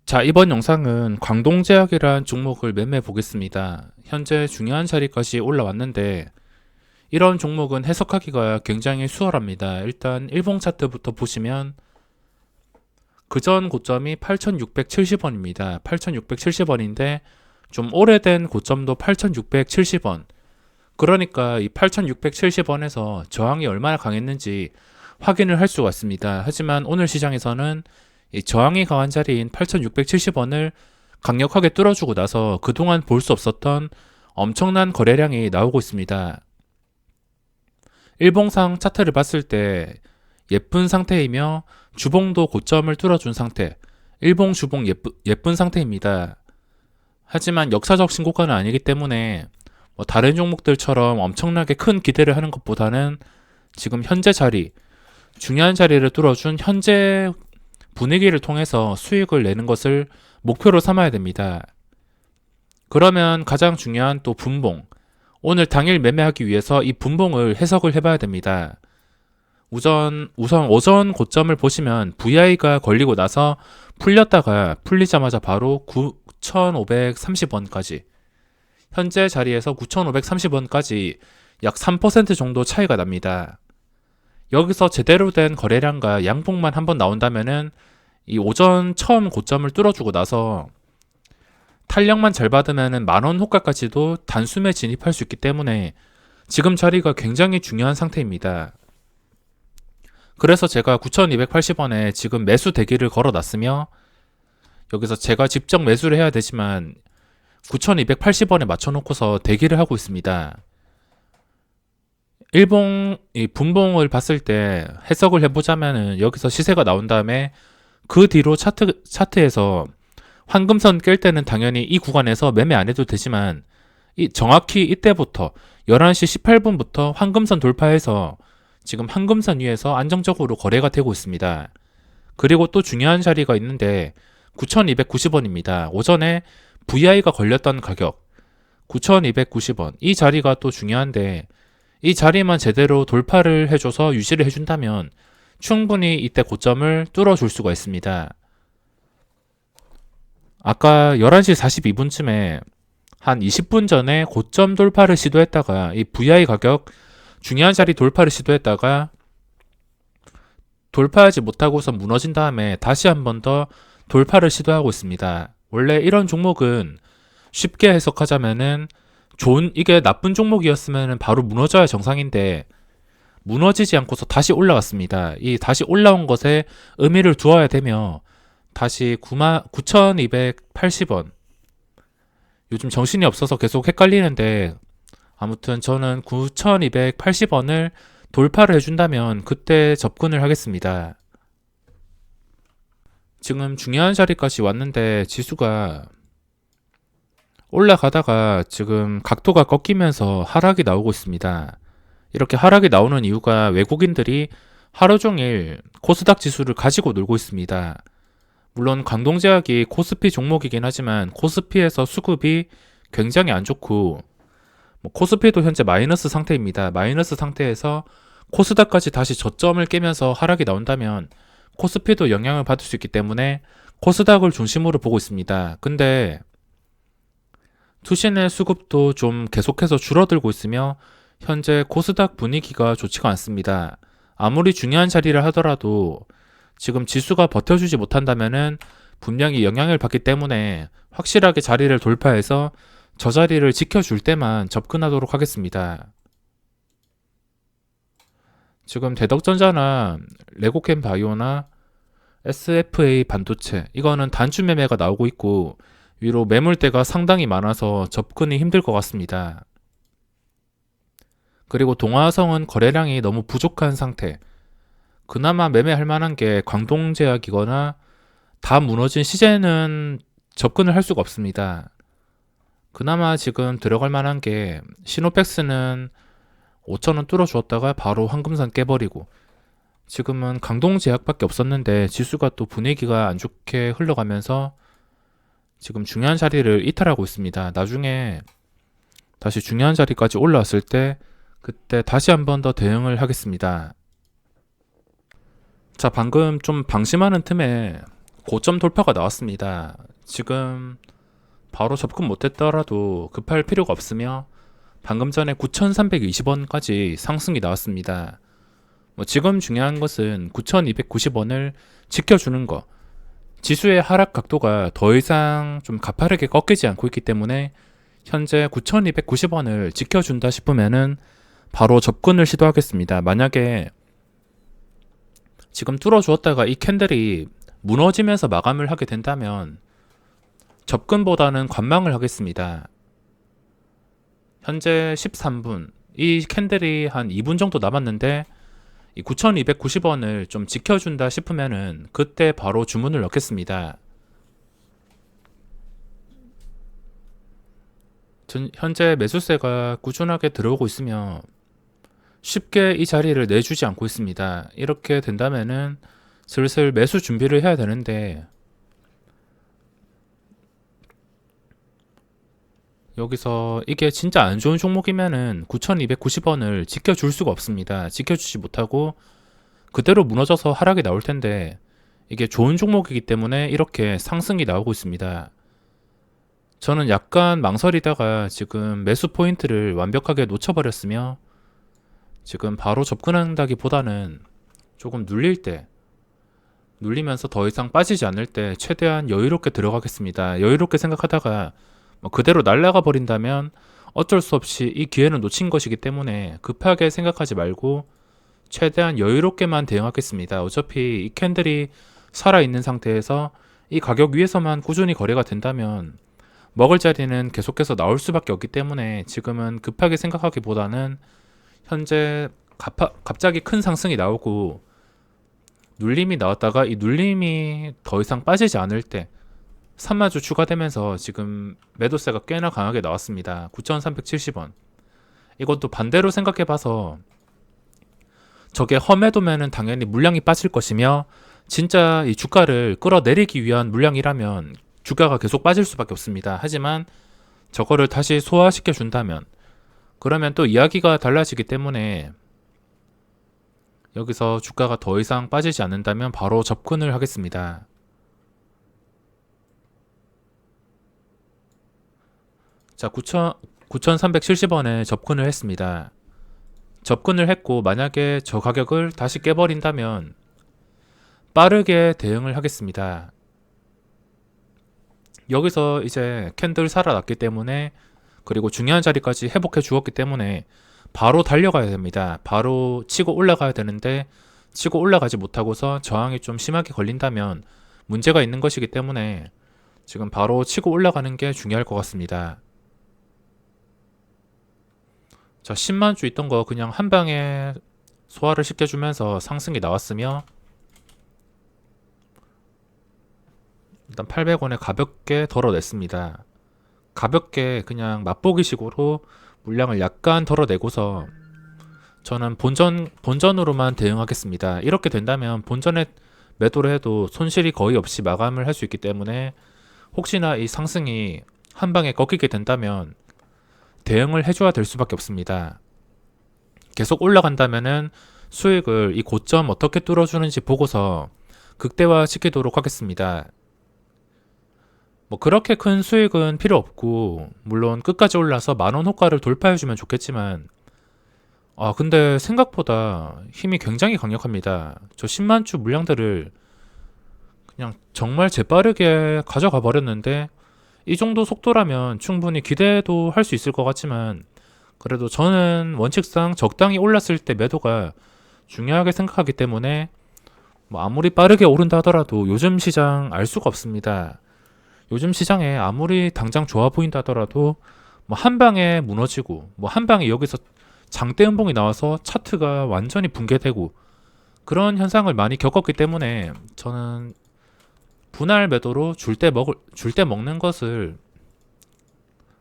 자, 이번 영상은 광동제약이란 종목을 매매해 보겠습니다. 현재 중요한 자리까지 올라왔는데 이런 종목은 해석하기가 굉장히 수월합니다. 일단 일봉 차트부터 보시면 그전 고점이 8,670원입니다. 8,670원인데 좀 오래된 고점도 8,670원. 그러니까 이 8,670원에서 저항이 얼마나 강했는지 확인을 할 수가 있습니다. 하지만 오늘 시장에서는 이 저항이 강한 자리인 8,670원을 강력하게 뚫어주고 나서 그동안 볼 수 없었던 엄청난 거래량이 나오고 있습니다. 일봉상 차트를 봤을 때 예쁜 상태이며 주봉도 고점을 뚫어준 상태, 일봉 주봉 예쁜 상태입니다. 하지만 역사적 신고가는 아니기 때문에 다른 종목들처럼 엄청나게 큰 기대를 하는 것보다는 지금 현재 자리, 중요한 자리를 뚫어준 현재 분위기를 통해서 수익을 내는 것을 목표로 삼아야 됩니다. 그러면 가장 중요한 또 분봉, 오늘 당일 매매하기 위해서 이 분봉을 해석을 해봐야 됩니다. 우선 오전 고점을 보시면 VI가 걸리고 나서 풀리자마자 바로 9,530원까지, 현재 자리에서 9,530원까지 약 3% 정도 차이가 납니다. 여기서 제대로 된 거래량과 양봉만 한번 나온다면은 이 오전 처음 고점을 뚫어주고 나서 탄력만 잘 받으면은 만원 호가까지도 단숨에 진입할 수 있기 때문에 지금 자리가 굉장히 중요한 상태입니다. 그래서 제가 9,280원에 지금 매수 대기를 걸어놨으며 여기서 제가 직접 매수를 해야 되지만 9,280원에 맞춰놓고서 대기를 하고 있습니다. 이 분봉을 봤을 때 해석을 해보자면은 여기서 시세가 나온 다음에 그 뒤로 차트에서 황금선 깰 때는 당연히 이 구간에서 매매 안 해도 되지만 정확히 이때부터 11시 18분부터 황금선 돌파해서 지금 황금선 위에서 안정적으로 거래가 되고 있습니다. 그리고 또 중요한 자리가 있는데 9,290원입니다. 오전에 VI가 걸렸던 가격 9,290원, 이 자리가 또 중요한데 이 자리만 제대로 돌파를 해줘서 유지를 해준다면 충분히 이때 고점을 뚫어줄 수가 있습니다. 아까 11시 42분쯤에 한 20분 전에 고점 돌파를 시도했다가 이 VI 가격 중요한 자리 돌파를 시도했다가 돌파하지 못하고서 무너진 다음에 다시 한 번 더 돌파를 시도하고 있습니다. 원래 이런 종목은 쉽게 해석하자면은 이게 나쁜 종목이었으면 바로 무너져야 정상인데 무너지지 않고서 다시 올라갔습니다. 이 다시 올라온 것에 의미를 두어야 되며 다시 9,280원, 요즘 정신이 없어서 계속 헷갈리는데 아무튼 저는 9,280원을 돌파를 해준다면 그때 접근을 하겠습니다. 지금 중요한 자리까지 왔는데 지수가 올라가다가 지금 각도가 꺾이면서 하락이 나오고 있습니다. 이렇게 하락이 나오는 이유가 외국인들이 하루 종일 코스닥 지수를 가지고 놀고 있습니다. 물론 광동제약이 코스피 종목이긴 하지만 코스피에서 수급이 굉장히 안 좋고 코스피도 현재 마이너스 상태입니다. 마이너스 상태에서 코스닥까지 다시 저점을 깨면서 하락이 나온다면 코스피도 영향을 받을 수 있기 때문에 코스닥을 중심으로 보고 있습니다. 근데 투신의 수급도 좀 계속해서 줄어들고 있으며 현재 코스닥 분위기가 좋지가 않습니다. 아무리 중요한 자리를 하더라도 지금 지수가 버텨주지 못한다면은 분명히 영향을 받기 때문에 확실하게 자리를 돌파해서 저 자리를 지켜줄 때만 접근하도록 하겠습니다. 지금 대덕전자나 레고캠 바이오나 SFA 반도체, 이거는 단추 매매가 나오고 있고 위로 매물대가 상당히 많아서 접근이 힘들 것 같습니다. 그리고 동화성은 거래량이 너무 부족한 상태. 그나마 매매할 만한 게 광동제약이거나 다 무너진 시제는 접근을 할 수가 없습니다. 그나마 지금 들어갈 만한 게 시노펙스는 5,000원 뚫어주었다가 바로 황금선 깨버리고, 지금은 광동제약밖에 없었는데 지수가 또 분위기가 안 좋게 흘러가면서 지금 중요한 자리를 이탈하고 있습니다. 나중에 다시 중요한 자리까지 올라왔을 때 그때 다시 한 번 더 대응을 하겠습니다. 자, 방금 좀 방심하는 틈에 고점 돌파가 나왔습니다. 지금 바로 접근 못했더라도 급할 필요가 없으며 방금 전에 9,320원까지 상승이 나왔습니다. 지금 중요한 것은 9,290원을 지켜주는 거. 지수의 하락 각도가 더 이상 좀 가파르게 꺾이지 않고 있기 때문에 현재 9,290원을 지켜준다 싶으면은 바로 접근을 시도하겠습니다. 만약에 지금 뚫어주었다가 이 캔들이 무너지면서 마감을 하게 된다면 접근보다는 관망을 하겠습니다. 현재 13분, 이 캔들이 한 2분 정도 남았는데 이 9,290원을 좀 지켜준다 싶으면은 그때 바로 주문을 넣겠습니다. 현재 매수세가 꾸준하게 들어오고 있으며 쉽게 이 자리를 내주지 않고 있습니다. 이렇게 된다면은 슬슬 매수 준비를 해야 되는데 여기서 이게 진짜 안 좋은 종목이면은 9,290원을 지켜줄 수가 없습니다. 지켜주지 못하고 그대로 무너져서 하락이 나올 텐데 이게 좋은 종목이기 때문에 이렇게 상승이 나오고 있습니다. 저는 약간 망설이다가 지금 매수 포인트를 완벽하게 놓쳐버렸으며 지금 바로 접근한다기보다는 조금 눌리면서 더 이상 빠지지 않을 때 최대한 여유롭게 들어가겠습니다. 여유롭게 생각하다가 그대로 날아가 버린다면 어쩔 수 없이 이 기회는 놓친 것이기 때문에 급하게 생각하지 말고 최대한 여유롭게만 대응하겠습니다. 어차피 이 캔들이 살아있는 상태에서 이 가격 위에서만 꾸준히 거래가 된다면 먹을 자리는 계속해서 나올 수밖에 없기 때문에 지금은 급하게 생각하기보다는 현재 갑자기 큰 상승이 나오고 눌림이 나왔다가 이 눌림이 더 이상 빠지지 않을 때 3마주 추가되면서 지금 매도세가 꽤나 강하게 나왔습니다. 9,370원. 이것도 반대로 생각해봐서 저게 험해도면은 당연히 물량이 빠질 것이며 진짜 이 주가를 끌어내리기 위한 물량이라면 주가가 계속 빠질 수밖에 없습니다. 하지만 저거를 다시 소화시켜 준다면 그러면 또 이야기가 달라지기 때문에 여기서 주가가 더 이상 빠지지 않는다면 바로 접근을 하겠습니다. 자, 9,370원에 접근을 했습니다. 접근을 했고 만약에 저 가격을 다시 깨버린다면 빠르게 대응을 하겠습니다. 여기서 이제 캔들 살아났기 때문에 그리고 중요한 자리까지 회복해 주었기 때문에 바로 달려가야 됩니다. 바로 치고 올라가야 되는데 치고 올라가지 못하고서 저항이 좀 심하게 걸린다면 문제가 있는 것이기 때문에 지금 바로 치고 올라가는 게 중요할 것 같습니다. 자, 10만 주 있던 거 그냥 한 방에 소화를 시켜주면서 상승이 나왔으며 일단 800원에 가볍게 덜어냈습니다. 가볍게 그냥 맛보기식으로 물량을 약간 덜어내고서 저는 본전으로만 대응하겠습니다. 이렇게 된다면 본전에 매도를 해도 손실이 거의 없이 마감을 할 수 있기 때문에 혹시나 이 상승이 한 방에 꺾이게 된다면 대응을 해줘야 될 수밖에 없습니다. 계속 올라간다면은 수익을 이 고점 어떻게 뚫어주는지 보고서 극대화 시키도록 하겠습니다. 그렇게 큰 수익은 필요 없고 물론 끝까지 올라서 만원 호가를 돌파해주면 좋겠지만 근데 생각보다 힘이 굉장히 강력합니다. 저 10만 주 물량들을 그냥 정말 재빠르게 가져가 버렸는데 이 정도 속도라면 충분히 기대도 할 수 있을 것 같지만 그래도 저는 원칙상 적당히 올랐을 때 매도가 중요하게 생각하기 때문에 아무리 빠르게 오른다 하더라도 요즘 시장 알 수가 없습니다. 요즘 시장에 아무리 당장 좋아 보인다 하더라도 한 방에 무너지고 한 방에 여기서 장대 음봉이 나와서 차트가 완전히 붕괴되고 그런 현상을 많이 겪었기 때문에 저는 분할 매도로 줄 때 먹는 것을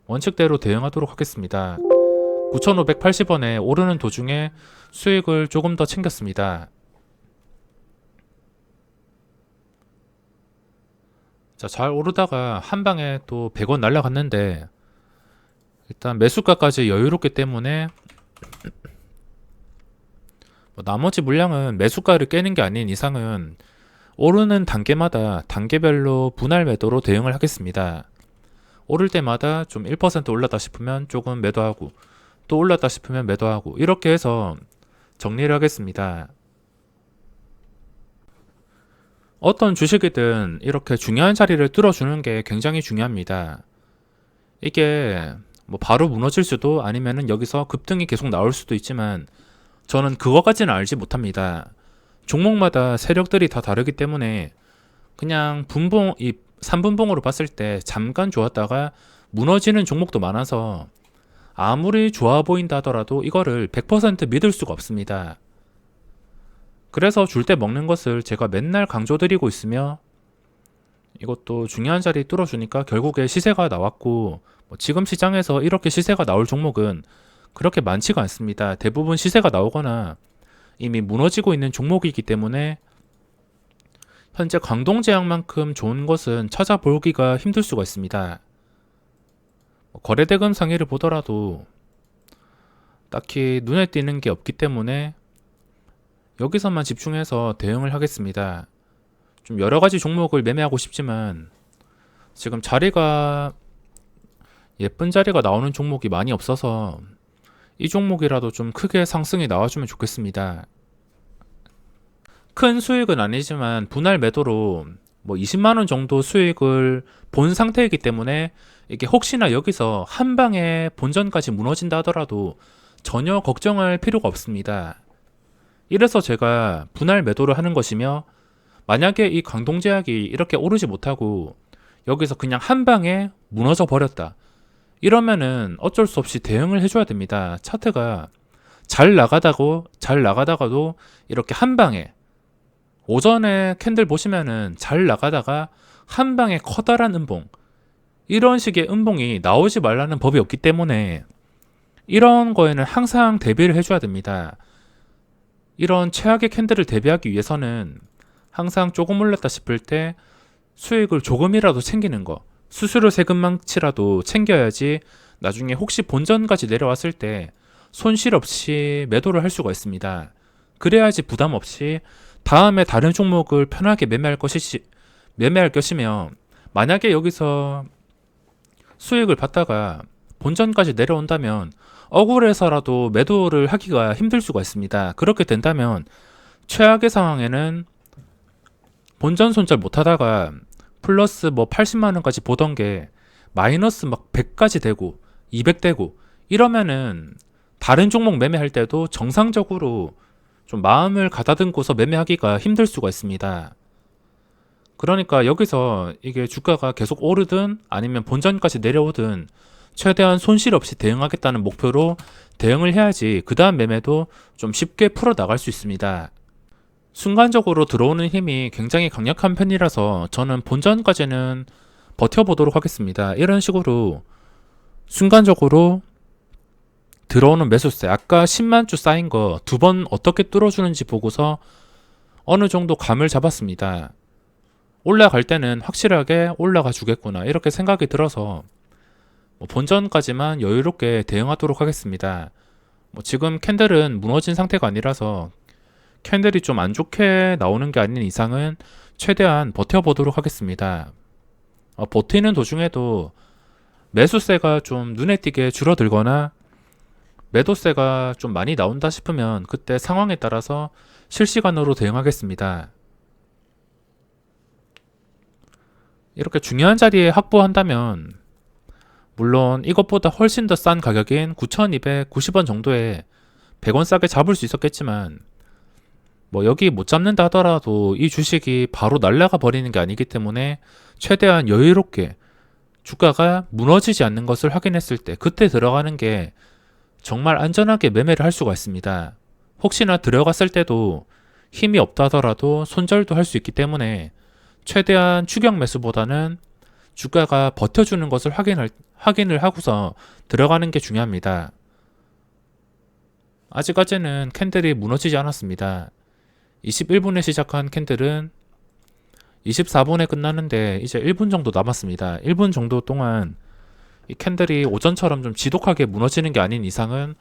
원칙대로 대응하도록 하겠습니다. 9,580원에 오르는 도중에 수익을 조금 더 챙겼습니다. 자, 잘 오르다가 한 방에 또 100원 날라갔는데 일단 매수가까지 여유롭기 때문에 나머지 물량은 매수가를 깨는 게 아닌 이상은 오르는 단계마다 단계별로 분할 매도로 대응을 하겠습니다. 오를 때마다 좀 1% 올랐다 싶으면 조금 매도하고 또 올랐다 싶으면 매도하고 이렇게 해서 정리를 하겠습니다. 어떤 주식이든 이렇게 중요한 자리를 뚫어주는 게 굉장히 중요합니다. 이게 뭐 바로 무너질 수도 아니면은 여기서 급등이 계속 나올 수도 있지만 저는 그거까지는 알지 못합니다. 종목마다 세력들이 다 다르기 때문에 그냥 이 3분봉으로 봤을 때 잠깐 좋았다가 무너지는 종목도 많아서 아무리 좋아 보인다 하더라도 이거를 100% 믿을 수가 없습니다. 그래서 줄 때 먹는 것을 제가 맨날 강조드리고 있으며 이것도 중요한 자리 뚫어주니까 결국에 시세가 나왔고 지금 시장에서 이렇게 시세가 나올 종목은 그렇게 많지가 않습니다. 대부분 시세가 나오거나 이미 무너지고 있는 종목이기 때문에 현재 광동제약만큼 좋은 것은 찾아보기가 힘들 수가 있습니다. 거래대금 상위를 보더라도 딱히 눈에 띄는 게 없기 때문에 여기서만 집중해서 대응을 하겠습니다. 좀 여러 가지 종목을 매매하고 싶지만 지금 예쁜 자리가 나오는 종목이 많이 없어서 이 종목이라도 좀 크게 상승이 나와주면 좋겠습니다. 큰 수익은 아니지만 분할 매도로 20만원 정도 수익을 본 상태이기 때문에 이게 혹시나 여기서 한 방에 본전까지 무너진다 하더라도 전혀 걱정할 필요가 없습니다. 이래서 제가 분할 매도를 하는 것이며 만약에 이 광동제약이 이렇게 오르지 못하고 여기서 그냥 한 방에 무너져 버렸다. 이러면은 어쩔 수 없이 대응을 해줘야 됩니다. 차트가 잘 나가다가도 이렇게 한 방에 오전에 캔들 보시면은 잘 나가다가 한 방에 커다란 음봉 이런 식의 음봉이 나오지 말라는 법이 없기 때문에 이런 거에는 항상 대비를 해줘야 됩니다. 이런 최악의 캔들을 대비하기 위해서는 항상 조금 올랐다 싶을 때 수익을 조금이라도 챙기는 거, 수수료 세금망치라도 챙겨야지 나중에 혹시 본전까지 내려왔을 때 손실 없이 매도를 할 수가 있습니다. 그래야지 부담 없이 다음에 다른 종목을 편하게 매매할 것이며 만약에 여기서 수익을 받다가 본전까지 내려온다면 억울해서라도 매도를 하기가 힘들 수가 있습니다. 그렇게 된다면 최악의 상황에는 본전 손절 못하다가 플러스 80만원까지 보던 게 마이너스 100까지 되고 200 되고 이러면은 다른 종목 매매할 때도 정상적으로 좀 마음을 가다듬고서 매매하기가 힘들 수가 있습니다. 그러니까 여기서 이게 주가가 계속 오르든 아니면 본전까지 내려오든 최대한 손실 없이 대응하겠다는 목표로 대응을 해야지 그 다음 매매도 좀 쉽게 풀어 나갈 수 있습니다. 순간적으로 들어오는 힘이 굉장히 강력한 편이라서 저는 본전까지는 버텨보도록 하겠습니다. 이런 식으로 순간적으로 들어오는 매수세 아까 10만 주 쌓인 거 2번 어떻게 뚫어주는지 보고서 어느 정도 감을 잡았습니다. 올라갈 때는 확실하게 올라가 주겠구나 이렇게 생각이 들어서 본전까지만 여유롭게 대응하도록 하겠습니다. 지금 캔들은 무너진 상태가 아니라서 캔들이 좀 안 좋게 나오는 게 아닌 이상은 최대한 버텨보도록 하겠습니다. 버티는 도중에도 매수세가 좀 눈에 띄게 줄어들거나 매도세가 좀 많이 나온다 싶으면 그때 상황에 따라서 실시간으로 대응하겠습니다. 이렇게 중요한 자리에 확보한다면 물론 이것보다 훨씬 더 싼 가격인 9,290원 정도에 100원 싸게 잡을 수 있었겠지만 여기 못 잡는다 하더라도 이 주식이 바로 날아가 버리는 게 아니기 때문에 최대한 여유롭게 주가가 무너지지 않는 것을 확인했을 때 그때 들어가는 게 정말 안전하게 매매를 할 수가 있습니다. 혹시나 들어갔을 때도 힘이 없다 하더라도 손절도 할 수 있기 때문에 최대한 추격 매수보다는 주가가 버텨주는 것을 확인을 하고서 들어가는 게 중요합니다. 아직까지는 캔들이 무너지지 않았습니다. 21분에 시작한 캔들은 24분에 끝나는데 이제 1분 정도 남았습니다. 1분 정도 동안 이 캔들이 오전처럼 좀 지독하게 무너지는 게 아닌 이상은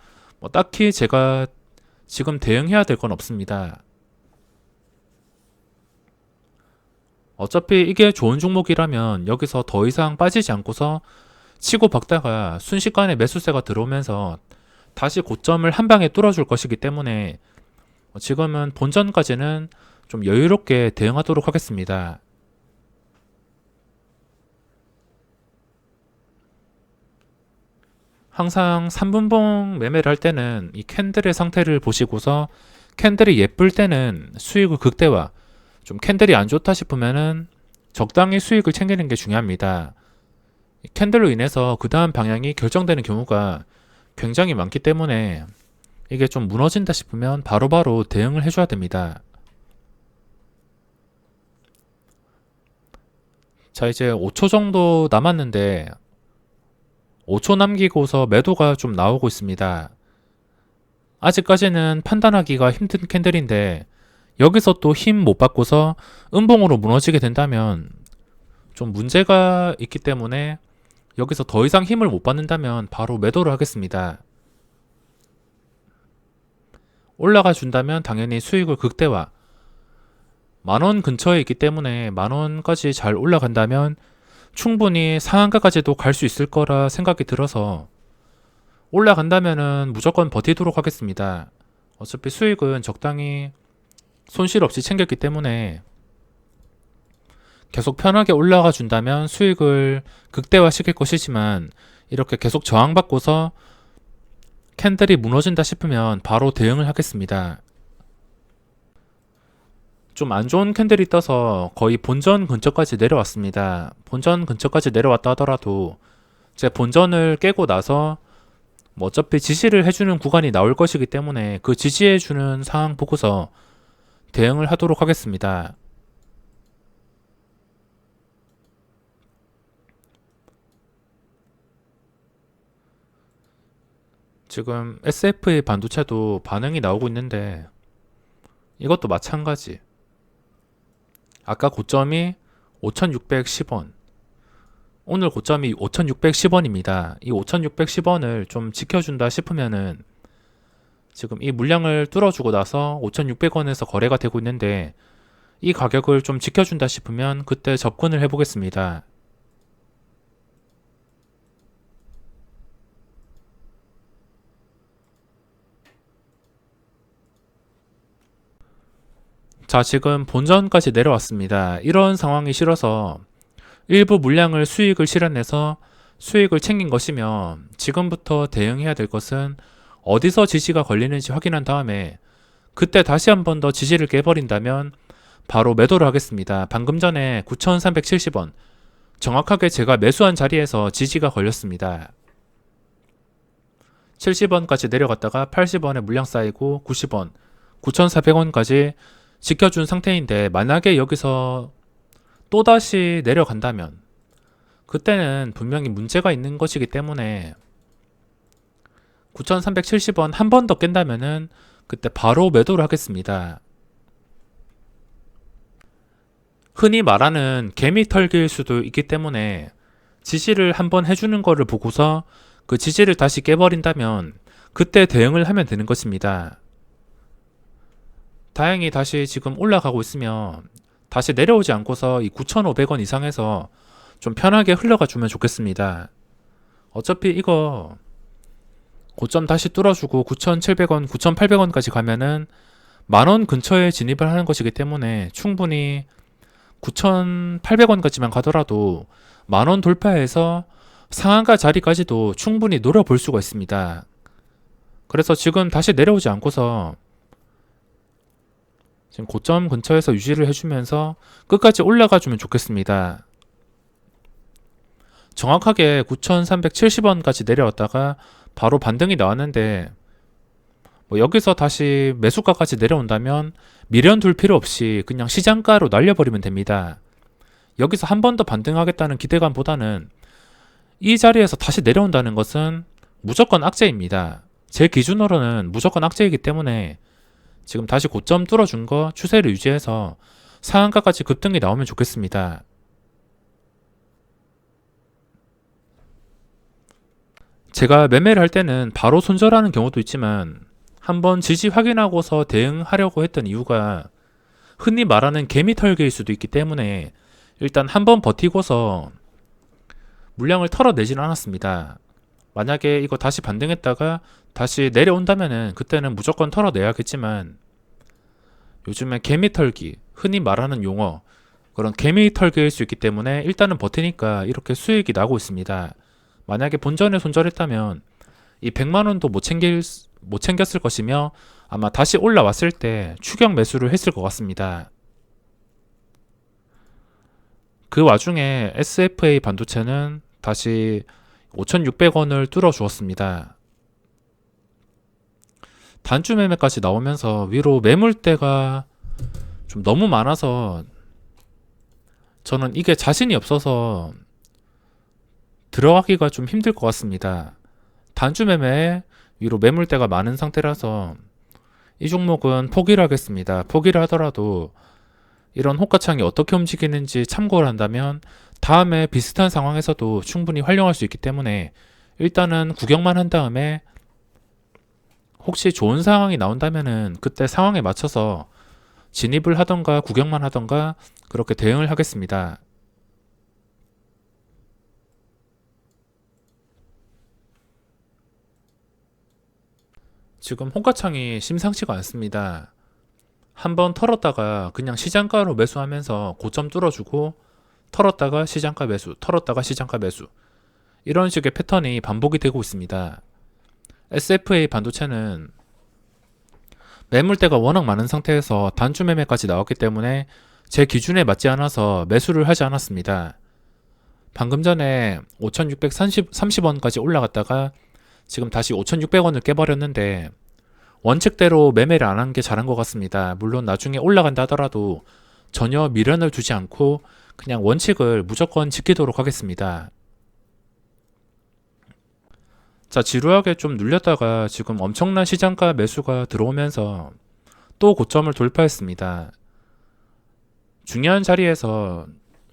딱히 제가 지금 대응해야 될 건 없습니다. 어차피 이게 좋은 종목이라면 여기서 더 이상 빠지지 않고서 치고 박다가 순식간에 매수세가 들어오면서 다시 고점을 한 방에 뚫어줄 것이기 때문에 지금은 본전까지는 좀 여유롭게 대응하도록 하겠습니다. 항상 3분봉 매매를 할 때는 이 캔들의 상태를 보시고서 캔들이 예쁠 때는 수익을 극대화, 좀 캔들이 안 좋다 싶으면은 적당히 수익을 챙기는 게 중요합니다. 캔들로 인해서 그 다음 방향이 결정되는 경우가 굉장히 많기 때문에 이게 좀 무너진다 싶으면 바로바로 대응을 해줘야 됩니다. 자, 이제 5초 정도 남았는데 5초 남기고서 매도가 좀 나오고 있습니다. 아직까지는 판단하기가 힘든 캔들인데 여기서 또 힘 못 받고서 음봉으로 무너지게 된다면 좀 문제가 있기 때문에 여기서 더 이상 힘을 못 받는다면 바로 매도를 하겠습니다. 올라가 준다면 당연히 수익을 극대화, 만원 근처에 있기 때문에 만원까지 잘 올라간다면 충분히 상한가까지도 갈 수 있을 거라 생각이 들어서 올라간다면은 무조건 버티도록 하겠습니다. 어차피 수익은 적당히 손실 없이 챙겼기 때문에 계속 편하게 올라가 준다면 수익을 극대화 시킬 것이지만 이렇게 계속 저항받고서 캔들이 무너진다 싶으면 바로 대응을 하겠습니다. 좀 안 좋은 캔들이 떠서 거의 본전 근처까지 내려왔습니다. 본전 근처까지 내려왔다 하더라도 제 본전을 깨고 나서 뭐 어차피 지지를 해주는 구간이 나올 것이기 때문에 그 지지해주는 상황 보고서 대응을 하도록 하겠습니다. 지금 SFA 반도체도 반응이 나오고 있는데 이것도 마찬가지. 아까 고점이 5,610원, 오늘 고점이 5,610원입니다. 이 5,610원을 좀 지켜준다 싶으면은 지금 이 물량을 뚫어주고 나서 5,600원에서 거래가 되고 있는데 이 가격을 좀 지켜준다 싶으면 그때 접근을 해보겠습니다. 자, 지금 본전까지 내려왔습니다. 이런 상황이 싫어서 일부 물량을 수익을 실현해서 수익을 챙긴 것이며 지금부터 대응해야 될 것은 어디서 지지가 걸리는지 확인한 다음에 그때 다시 한 번 더 지지를 깨버린다면 바로 매도를 하겠습니다. 방금 전에 9,370원 정확하게 제가 매수한 자리에서 지지가 걸렸습니다. 70원까지 내려갔다가 80원에 물량 쌓이고 90원, 9,400원까지 지켜준 상태인데 만약에 여기서 또다시 내려간다면 그때는 분명히 문제가 있는 것이기 때문에 9,370원 한 번 더 깬다면은 그때 바로 매도를 하겠습니다. 흔히 말하는 개미 털기일 수도 있기 때문에 지지를 한번 해주는 거를 보고서 그 지지를 다시 깨버린다면 그때 대응을 하면 되는 것입니다. 다행히 다시 지금 올라가고 있으면 다시 내려오지 않고서 이 9,500원 이상에서 좀 편하게 흘러가 주면 좋겠습니다. 어차피 이거 고점 다시 뚫어주고 9,700원, 9,800원까지 가면은 만원 근처에 진입을 하는 것이기 때문에 충분히 9,800원까지만 가더라도 만원 돌파해서 상한가 자리까지도 충분히 노려볼 수가 있습니다. 그래서 지금 다시 내려오지 않고서 지금 고점 근처에서 유지를 해주면서 끝까지 올라가 주면 좋겠습니다. 정확하게 9,370원까지 내려왔다가 바로 반등이 나왔는데 뭐 여기서 다시 매수가까지 내려온다면 미련 둘 필요 없이 그냥 시장가로 날려버리면 됩니다. 여기서 한 번 더 반등하겠다는 기대감보다는 이 자리에서 다시 내려온다는 것은 무조건 악재입니다. 제 기준으로는 무조건 악재이기 때문에 지금 다시 고점 뚫어준 거 추세를 유지해서 상한가까지 급등이 나오면 좋겠습니다. 제가 매매를 할 때는 바로 손절하는 경우도 있지만 한번 지지 확인하고서 대응하려고 했던 이유가 흔히 말하는 개미 털기일 수도 있기 때문에 일단 한 번 버티고서 물량을 털어내지는 않았습니다. 만약에 이거 다시 반등했다가 다시 내려온다면은 그때는 무조건 털어내야겠지만, 요즘에 개미털기, 흔히 말하는 용어, 그런 개미털기일 수 있기 때문에 일단은 버티니까 이렇게 수익이 나고 있습니다. 만약에 본전에 손절했다면 이 100만원도 못 챙겼을 것이며, 아마 다시 올라왔을 때 추격 매수를 했을 것 같습니다. 그 와중에 SFA 반도체는 다시 5,600원을 뚫어 주었습니다. 단주 매매까지 나오면서 위로 매물대가 좀 너무 많아서 저는 이게 자신이 없어서 들어가기가 좀 힘들 것 같습니다. 단주 매매에 위로 매물대가 많은 상태라서 이 종목은 포기를 하겠습니다. 포기를 하더라도 이런 호가창이 어떻게 움직이는지 참고를 한다면 다음에 비슷한 상황에서도 충분히 활용할 수 있기 때문에 일단은 구경만 한 다음에 혹시 좋은 상황이 나온다면은 그때 상황에 맞춰서 진입을 하던가 구경만 하던가 그렇게 대응을 하겠습니다. 지금 호가창이 심상치가 않습니다. 한번 털었다가 그냥 시장가로 매수하면서 고점 뚫어주고 털었다가 시장가 매수, 털었다가 시장가 매수, 이런 식의 패턴이 반복이 되고 있습니다. SFA 반도체는 매물대가 워낙 많은 상태에서 단주 매매까지 나왔기 때문에 제 기준에 맞지 않아서 매수를 하지 않았습니다. 방금 전에 5,630원까지 올라갔다가 지금 다시 5,600원을 깨버렸는데 원칙대로 매매를 안 한 게 잘한 것 같습니다. 물론 나중에 올라간다 하더라도 전혀 미련을 두지 않고 그냥 원칙을 무조건 지키도록 하겠습니다. 자, 지루하게 좀 눌렸다가 지금 엄청난 시장가 매수가 들어오면서 또 고점을 돌파했습니다. 중요한 자리에서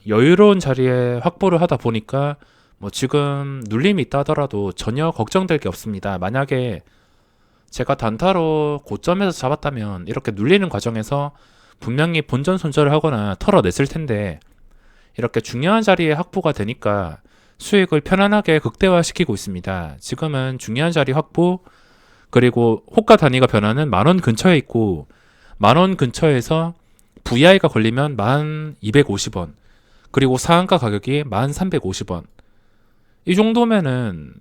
여유로운 자리에 확보를 하다 보니까 뭐 지금 눌림이 있다 하더라도 전혀 걱정될 게 없습니다. 만약에 제가 단타로 고점에서 잡았다면 이렇게 눌리는 과정에서 분명히 본전 손절을 하거나 털어냈을 텐데, 이렇게 중요한 자리에 확보가 되니까 수익을 편안하게 극대화시키고 있습니다. 지금은 중요한 자리 확보, 그리고 호가 단위가 변화는 10,000원 근처에 있고, 10,000원 근처에서 VI가 걸리면 1250원, 그리고 상한가 가격이 1350원. 이 정도면은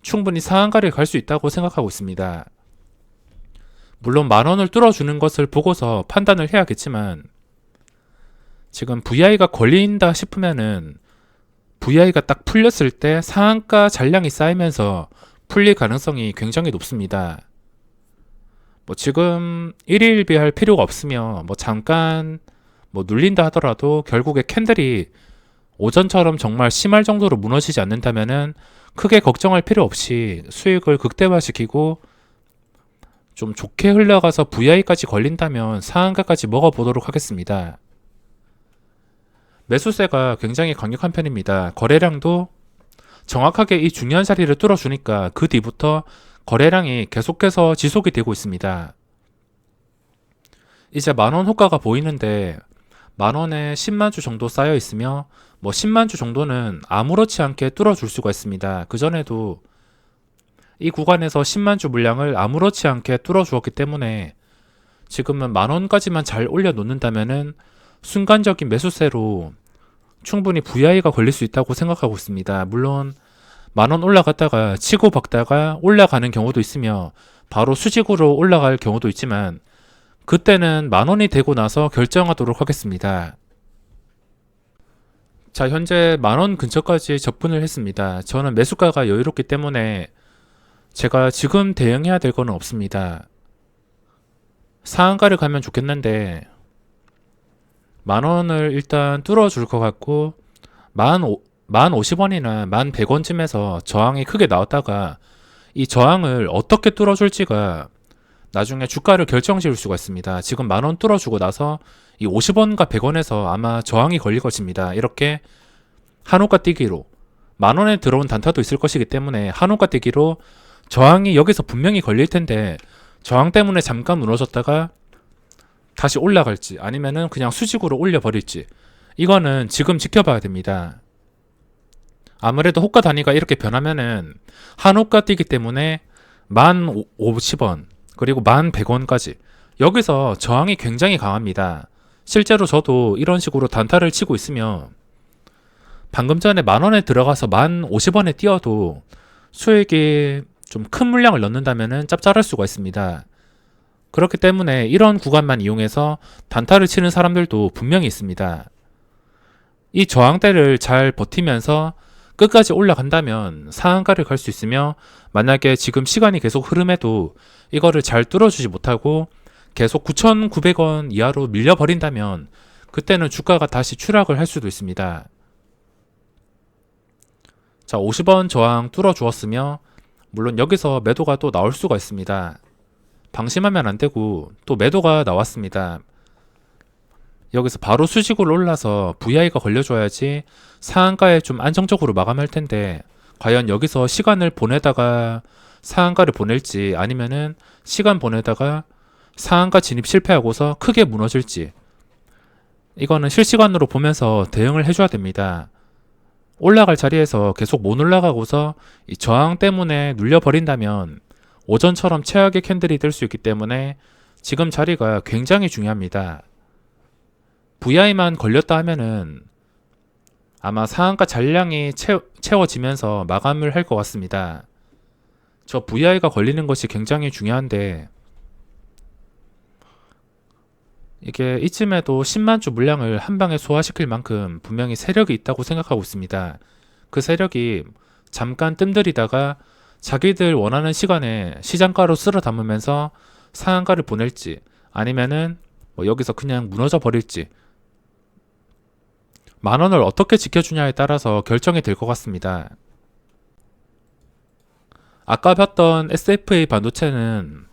충분히 상한가를 갈 수 있다고 생각하고 있습니다. 물론 10,000원을 뚫어주는 것을 보고서 판단을 해야겠지만, 지금 VI가 걸린다 싶으면은 VI가 딱 풀렸을 때 상한가 잔량이 쌓이면서 풀릴 가능성이 굉장히 높습니다. 뭐 지금 일희일비할 필요가 없으며 뭐 잠깐 뭐 눌린다 하더라도 결국에 캔들이 오전처럼 정말 심할 정도로 무너지지 않는다면은 크게 걱정할 필요 없이 수익을 극대화시키고 좀 좋게 흘러가서 VI까지 걸린다면 상한가까지 먹어보도록 하겠습니다. 매수세가 굉장히 강력한 편입니다. 거래량도 정확하게 이 중요한 자리를 뚫어주니까 그 뒤부터 거래량이 계속해서 지속이 되고 있습니다. 이제 10,000원 호가가 보이는데 10,000원에 10만 주 정도 쌓여 있으며 뭐 10만 주 정도는 아무렇지 않게 뚫어줄 수가 있습니다. 그전에도 이 구간에서 10만 주 물량을 아무렇지 않게 뚫어주었기 때문에 지금은 10,000원까지만 잘 올려놓는다면은 순간적인 매수세로 충분히 VI가 걸릴 수 있다고 생각하고 있습니다. 물론 10,000원 올라갔다가 치고 박다가 올라가는 경우도 있으며 바로 수직으로 올라갈 경우도 있지만 그때는 10,000원이 되고 나서 결정하도록 하겠습니다. 자, 현재 10,000원 근처까지 접근을 했습니다. 저는 매수가가 여유롭기 때문에 제가 지금 대응해야 될 거는 없습니다. 상한가를 가면 좋겠는데 10,000원을 일단 뚫어줄 것 같고 50원이나 1,100원쯤에서 저항이 크게 나왔다가 이 저항을 어떻게 뚫어줄지가 나중에 주가를 결정지을 수가 있습니다. 지금 10,000원 뚫어주고 나서 이 50원과 100원에서 아마 저항이 걸릴 것입니다. 이렇게 한호가 뛰기로 10,000원에 들어온 단타도 있을 것이기 때문에 한호가 뛰기로 저항이 여기서 분명히 걸릴 텐데 저항 때문에 잠깐 무너졌다가 다시 올라갈지 아니면은 그냥 수직으로 올려버릴지 이거는 지금 지켜봐야 됩니다. 아무래도 호가 단위가 이렇게 변하면은 한 호가 뛰기 때문에 1050원 그리고 1100원까지 여기서 저항이 굉장히 강합니다. 실제로 저도 이런 식으로 단타를 치고 있으면 방금 전에 10,000원에 들어가서 1050원에 뛰어도 수익이 좀 큰 물량을 넣는다면 짭짤할 수가 있습니다. 그렇기 때문에 이런 구간만 이용해서 단타를 치는 사람들도 분명히 있습니다. 이 저항대를 잘 버티면서 끝까지 올라간다면 상한가를 갈 수 있으며, 만약에 지금 시간이 계속 흐름해도 이거를 잘 뚫어주지 못하고 계속 9,900원 이하로 밀려버린다면 그때는 주가가 다시 추락을 할 수도 있습니다. 자, 50원 저항 뚫어주었으며 물론 여기서 매도가 또 나올 수가 있습니다. 방심하면 안 되고 또 매도가 나왔습니다. 여기서 바로 수직으로 올라서 VI가 걸려줘야지 상한가에 좀 안정적으로 마감할 텐데, 과연 여기서 시간을 보내다가 상한가를 보낼지 아니면은 시간 보내다가 상한가 진입 실패하고서 크게 무너질지, 이거는 실시간으로 보면서 대응을 해줘야 됩니다. 올라갈 자리에서 계속 못 올라가고서 이 저항 때문에 눌려버린다면 오전처럼 최악의 캔들이 될 수 있기 때문에 지금 자리가 굉장히 중요합니다. VI만 걸렸다 하면은 아마 상한가 잔량이 채워지면서 마감을 할 것 같습니다. 저 VI가 걸리는 것이 굉장히 중요한데, 이게 이쯤에도 10만 주 물량을 한 방에 소화시킬 만큼 분명히 세력이 있다고 생각하고 있습니다. 그 세력이 잠깐 뜸들이다가 자기들 원하는 시간에 시장가로 쓸어 담으면서 상한가를 보낼지 아니면은 여기서 그냥 무너져 버릴지, 10,000원을 어떻게 지켜주냐에 따라서 결정이 될 것 같습니다. 아까 봤던 SFA 반도체는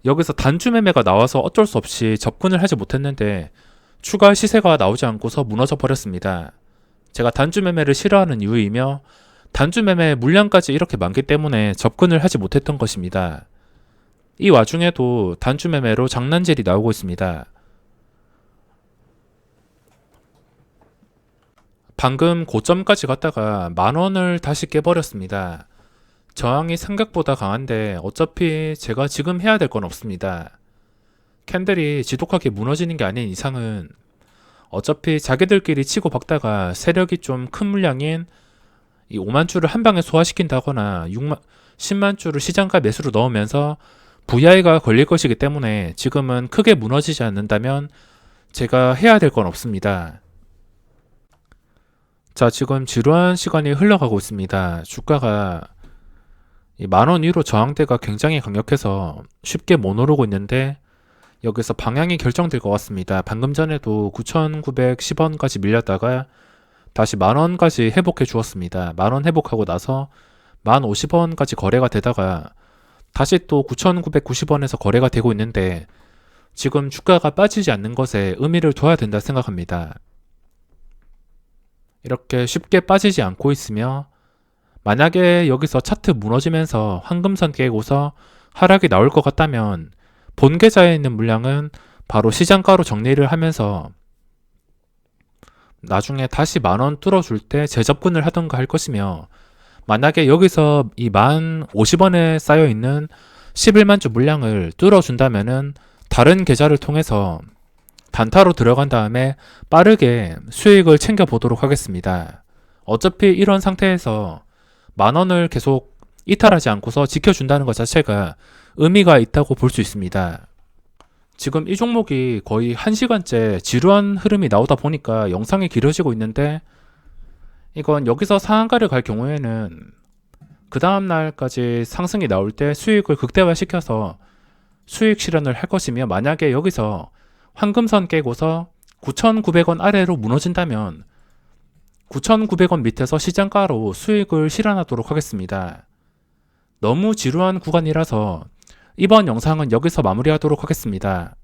여기서 단주 매매가 나와서 어쩔 수 없이 접근을 하지 못했는데 추가 시세가 나오지 않고서 무너져 버렸습니다. 제가 단주 매매를 싫어하는 이유이며 단주 매매 물량까지 이렇게 많기 때문에 접근을 하지 못했던 것입니다. 이 와중에도 단주 매매로 장난질이 나오고 있습니다. 방금 고점까지 갔다가 10,000원을 다시 깨버렸습니다. 저항이 생각보다 강한데 어차피 제가 지금 해야 될 건 없습니다. 캔들이 지독하게 무너지는 게 아닌 이상은 어차피 자기들끼리 치고 박다가 세력이 좀 큰 물량인 이 5만 주를 한 방에 소화시킨다거나 10만 주를 시장가 매수로 넣으면서 VI가 걸릴 것이기 때문에 지금은 크게 무너지지 않는다면 제가 해야 될 건 없습니다. 자, 지금 지루한 시간이 흘러가고 있습니다. 주가가 이 10,000원 위로 저항대가 굉장히 강력해서 쉽게 못 오르고 있는데 여기서 방향이 결정될 것 같습니다. 방금 전에도 9,910원까지 밀렸다가 다시 10,000원까지 회복해 주었습니다. 10,000원 회복하고 나서 10,050원까지 거래가 되다가 다시 또 9,990원에서 거래가 되고 있는데, 지금 주가가 빠지지 않는 것에 의미를 둬야 된다 생각합니다. 이렇게 쉽게 빠지지 않고 있으며, 만약에 여기서 차트 무너지면서 황금선 깨고서 하락이 나올 것 같다면 본 계좌에 있는 물량은 바로 시장가로 정리를 하면서 나중에 다시 10,000원 뚫어줄 때 재접근을 하던가 할 것이며, 만약에 여기서 이 10,050원에 쌓여있는 11만 주 물량을 뚫어준다면은 다른 계좌를 통해서 단타로 들어간 다음에 빠르게 수익을 챙겨보도록 하겠습니다. 어차피 이런 상태에서 10,000원을 계속 이탈하지 않고서 지켜준다는 것 자체가 의미가 있다고 볼 수 있습니다. 지금 이 종목이 거의 1시간째 지루한 흐름이 나오다 보니까 영상이 길어지고 있는데, 이건 여기서 상한가를 갈 경우에는 그 다음날까지 상승이 나올 때 수익을 극대화시켜서 수익 실현을 할 것이며, 만약에 여기서 황금선 깨고서 9,900원 아래로 무너진다면 9,900원 밑에서 시장가로 수익을 실현하도록 하겠습니다. 너무 지루한 구간이라서 이번 영상은 여기서 마무리하도록 하겠습니다.